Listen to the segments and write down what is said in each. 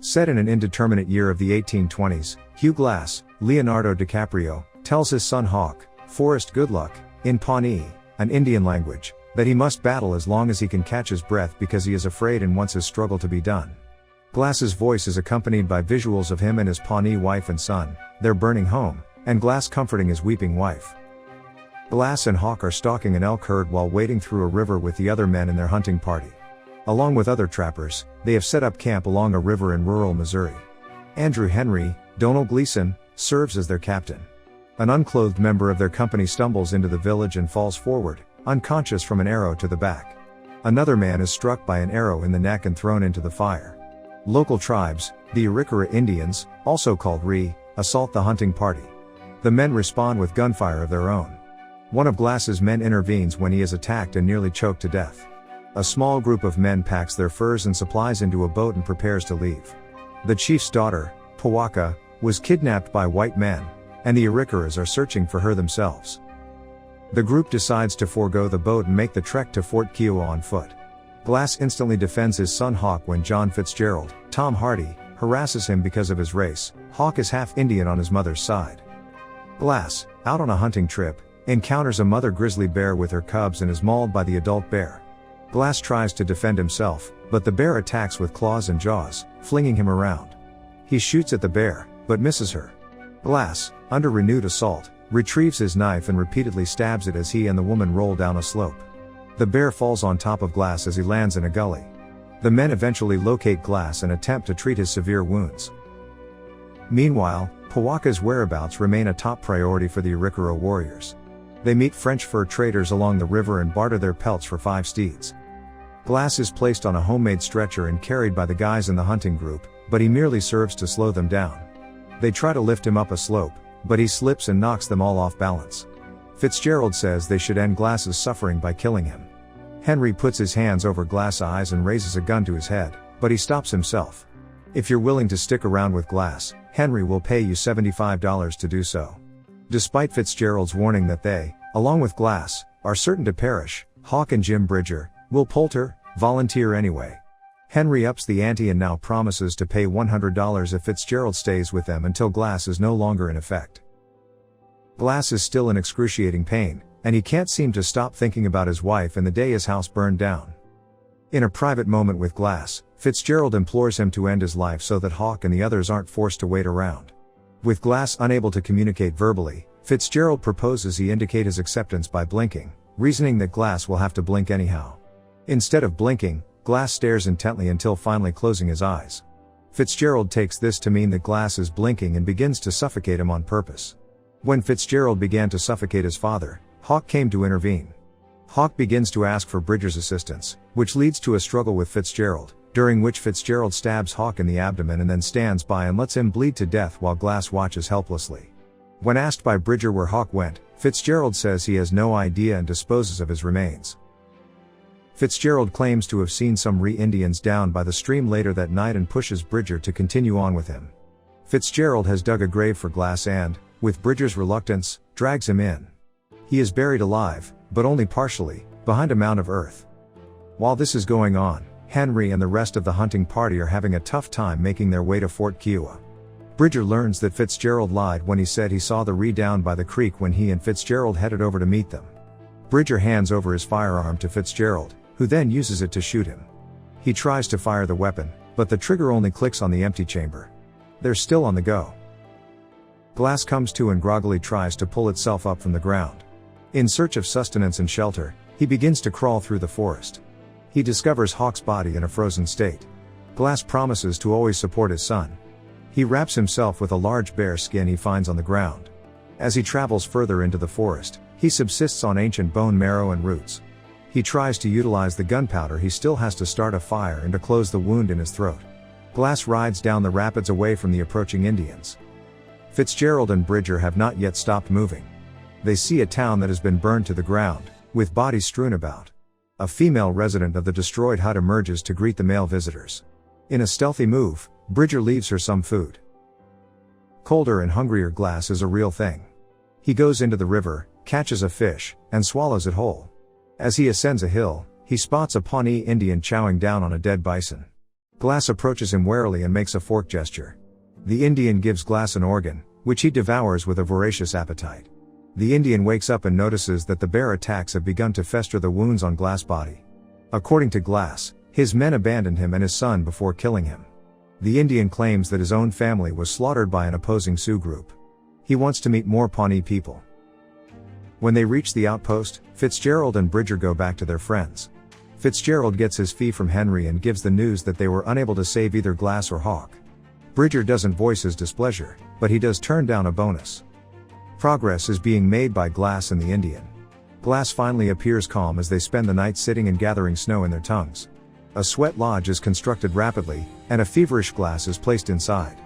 Set in an indeterminate year of the 1820s, Hugh Glass, Leonardo DiCaprio, tells his son Hawk, Forrest Goodluck, in Pawnee, an Indian language, that he must battle as long as he can catch his breath because he is afraid and wants his struggle to be done. Glass's voice is accompanied by visuals of him and his Pawnee wife and son, their burning home, and Glass comforting his weeping wife. Glass and Hawk are stalking an elk herd while wading through a river with the other men in their hunting party. Along with other trappers, they have set up camp along a river in rural Missouri. Andrew Henry, Donald Gleason, serves as their captain. An unclothed member of their company stumbles into the village and falls forward, unconscious from an arrow to the back. Another man is struck by an arrow in the neck and thrown into the fire. Local tribes, the Arikara Indians, also called Ree, assault the hunting party. The men respond with gunfire of their own. One of Glass's men intervenes when he is attacked and nearly choked to death. A small group of men packs their furs and supplies into a boat and prepares to leave. The chief's daughter, Powaka, was kidnapped by white men, and the Arikaras are searching for her themselves. The group decides to forego the boat and make the trek to Fort Kiowa on foot. Glass instantly defends his son Hawk when John Fitzgerald, Tom Hardy, harasses him because of his race. Hawk is half Indian on his mother's side. Glass, out on a hunting trip, encounters a mother grizzly bear with her cubs and is mauled by the adult bear. Glass tries to defend himself, but the bear attacks with claws and jaws, flinging him around. He shoots at the bear, but misses her. Glass, under renewed assault, retrieves his knife and repeatedly stabs it as he and the woman roll down a slope. The bear falls on top of Glass as he lands in a gully. The men eventually locate Glass and attempt to treat his severe wounds. Meanwhile, Powaka's whereabouts remain a top priority for the Arikara warriors. They meet French fur traders along the river and barter their pelts for 5 steeds. Glass is placed on a homemade stretcher and carried by the guys in the hunting group, but he merely serves to slow them down. They try to lift him up a slope, but he slips and knocks them all off balance. Fitzgerald says they should end Glass's suffering by killing him. Henry puts his hands over Glass' eyes and raises a gun to his head, but he stops himself. If you're willing to stick around with Glass, Henry will pay you $75 to do so. Despite Fitzgerald's warning that they, along with Glass, are certain to perish, Hawk and Jim Bridger, Will Poulter, volunteer anyway. Henry ups the ante and now promises to pay $100 if Fitzgerald stays with them until Glass is no longer in effect. Glass is still in excruciating pain, and he can't seem to stop thinking about his wife and the day his house burned down. In a private moment with Glass, Fitzgerald implores him to end his life so that Hawk and the others aren't forced to wait around. With Glass unable to communicate verbally, Fitzgerald proposes he indicate his acceptance by blinking, reasoning that Glass will have to blink anyhow. Instead of blinking, Glass stares intently until finally closing his eyes. Fitzgerald takes this to mean that Glass is blinking and begins to suffocate him on purpose. When Fitzgerald began to suffocate his father, Hawk came to intervene. Hawk begins to ask for Bridger's assistance, which leads to a struggle with Fitzgerald, during which Fitzgerald stabs Hawk in the abdomen and then stands by and lets him bleed to death while Glass watches helplessly. When asked by Bridger where Hawk went, Fitzgerald says he has no idea and disposes of his remains. Fitzgerald claims to have seen some Ree Indians down by the stream later that night and pushes Bridger to continue on with him. Fitzgerald has dug a grave for Glass and, with Bridger's reluctance, drags him in. He is buried alive, but only partially, behind a mound of earth. While this is going on, Henry and the rest of the hunting party are having a tough time making their way to Fort Kiowa. Bridger learns that Fitzgerald lied when he said he saw the Ree down by the creek when he and Fitzgerald headed over to meet them. Bridger hands over his firearm to Fitzgerald, who then uses it to shoot him. He tries to fire the weapon, but the trigger only clicks on the empty chamber. They're still on the go. Glass comes to and groggily tries to pull itself up from the ground. In search of sustenance and shelter, he begins to crawl through the forest. He discovers Hawk's body in a frozen state. Glass promises to always support his son. He wraps himself with a large bear skin he finds on the ground. As he travels further into the forest, he subsists on ancient bone marrow and roots. He tries to utilize the gunpowder he still has to start a fire and to close the wound in his throat. Glass rides down the rapids away from the approaching Indians. Fitzgerald and Bridger have not yet stopped moving. They see a town that has been burned to the ground, with bodies strewn about. A female resident of the destroyed hut emerges to greet the male visitors. In a stealthy move, Bridger leaves her some food. Colder and hungrier Glass is a real thing. He goes into the river, catches a fish, and swallows it whole. As he ascends a hill, he spots a Pawnee Indian chowing down on a dead bison. Glass approaches him warily and makes a fork gesture. The Indian gives Glass an organ, which he devours with a voracious appetite. The Indian wakes up and notices that the bear attacks have begun to fester the wounds on Glass' body. According to Glass, his men abandoned him and his son before killing him. The Indian claims that his own family was slaughtered by an opposing Sioux group. He wants to meet more Pawnee people. When they reach the outpost, Fitzgerald and Bridger go back to their friends. Fitzgerald gets his fee from Henry and gives the news that they were unable to save either Glass or Hawk. Bridger doesn't voice his displeasure, but he does turn down a bonus. Progress is being made by Glass and the Indian. Glass finally appears calm as they spend the night sitting and gathering snow in their tongues. A sweat lodge is constructed rapidly, and a feverish Glass is placed inside.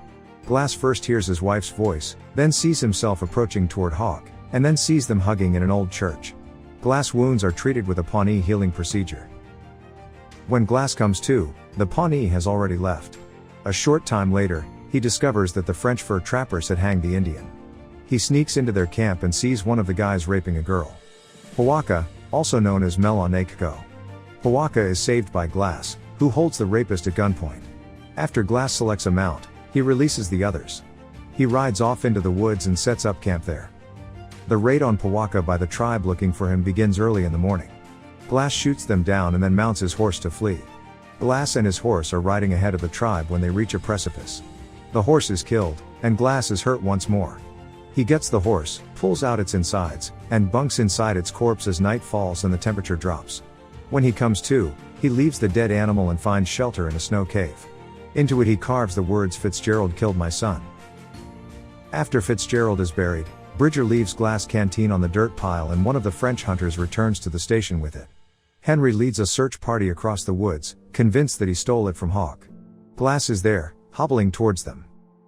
Glass first hears his wife's voice, then sees himself approaching toward Hawk, and then sees them hugging in an old church. Glass wounds are treated with a Pawnee healing procedure. When Glass comes to, the Pawnee has already left. A short time later, he discovers that the French fur trappers had hanged the Indian. He sneaks into their camp and sees one of the guys raping a girl. Powaka, also known as Melonakko. Powaka is saved by Glass, who holds the rapist at gunpoint. After Glass selects a mount, he releases the others. He rides off into the woods and sets up camp there. The raid on Powaka by the tribe looking for him begins early in the morning. Glass shoots them down and then mounts his horse to flee. Glass and his horse are riding ahead of the tribe when they reach a precipice. The horse is killed, and Glass is hurt once more. He gets the horse, pulls out its insides, and bunks inside its corpse as night falls and the temperature drops. When he comes to, he leaves the dead animal and finds shelter in a snow cave. Into it he carves the words "Fitzgerald killed my son." After Fitzgerald is buried, Bridger leaves Glass' canteen on the dirt pile and one of the French hunters returns to the station with it. Henry leads a search party across the woods, convinced that he stole it from Hawk. Glass is there, hobbling towards them.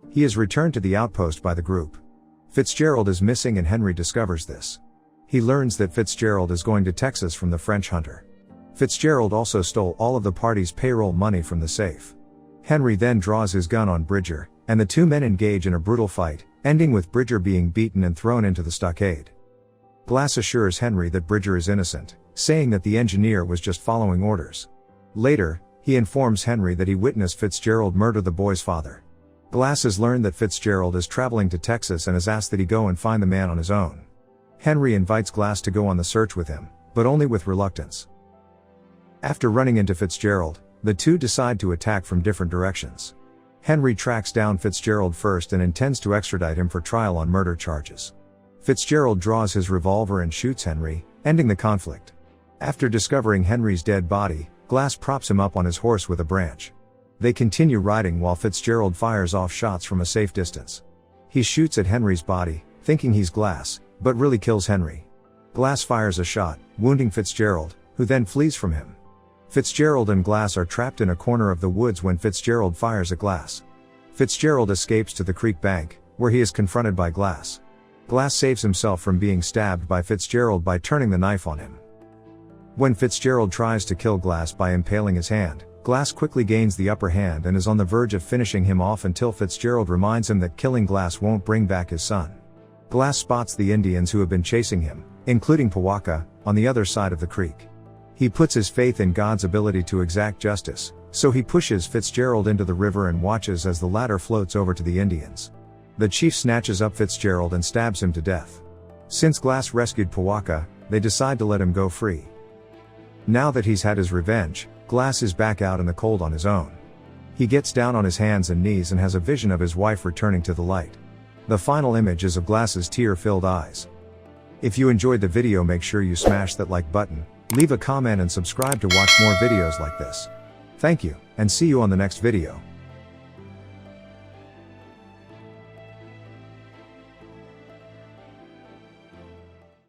He is returned to the outpost by the group. Fitzgerald is missing and Henry discovers this. He learns that Fitzgerald is going to Texas from the French hunter. Fitzgerald also stole all of the party's payroll money from the safe. Henry then draws his gun on Bridger, and the two men engage in a brutal fight, ending with Bridger being beaten and thrown into the stockade. Glass assures Henry that Bridger is innocent, saying that the engineer was just following orders. Later, he informs Henry that he witnessed Fitzgerald murder the boy's father. Glass has learned that Fitzgerald is traveling to Texas and has asked that he go and find the man on his own. Henry invites Glass to go on the search with him, but only with reluctance. After running into Fitzgerald, the two decide to attack from different directions. Henry tracks down Fitzgerald first and intends to extradite him for trial on murder charges. Fitzgerald draws his revolver and shoots Henry, ending the conflict. After discovering Henry's dead body, Glass props him up on his horse with a branch. They continue riding while Fitzgerald fires off shots from a safe distance. He shoots at Henry's body, thinking he's Glass, but really kills Henry. Glass fires a shot, wounding Fitzgerald, who then flees from him. Fitzgerald and Glass are trapped in a corner of the woods when Fitzgerald fires at Glass. Fitzgerald escapes to the creek bank, where he is confronted by Glass. Glass saves himself from being stabbed by Fitzgerald by turning the knife on him. When Fitzgerald tries to kill Glass by impaling his hand, Glass quickly gains the upper hand and is on the verge of finishing him off until Fitzgerald reminds him that killing Glass won't bring back his son. Glass spots the Indians who have been chasing him, including Powaka, on the other side of the creek. He puts his faith in God's ability to exact justice, so he pushes Fitzgerald into the river and watches as the latter floats over to the Indians. The chief snatches up Fitzgerald and stabs him to death. Since Glass rescued Powaka, they decide to let him go free. Now that he's had his revenge, Glass is back out in the cold on his own. He gets down on his hands and knees and has a vision of his wife returning to the light. The final image is of Glass's tear-filled eyes. If you enjoyed the video, make sure you smash that like button, leave a comment and subscribe to watch more videos like this. Thank you, and see you on the next video.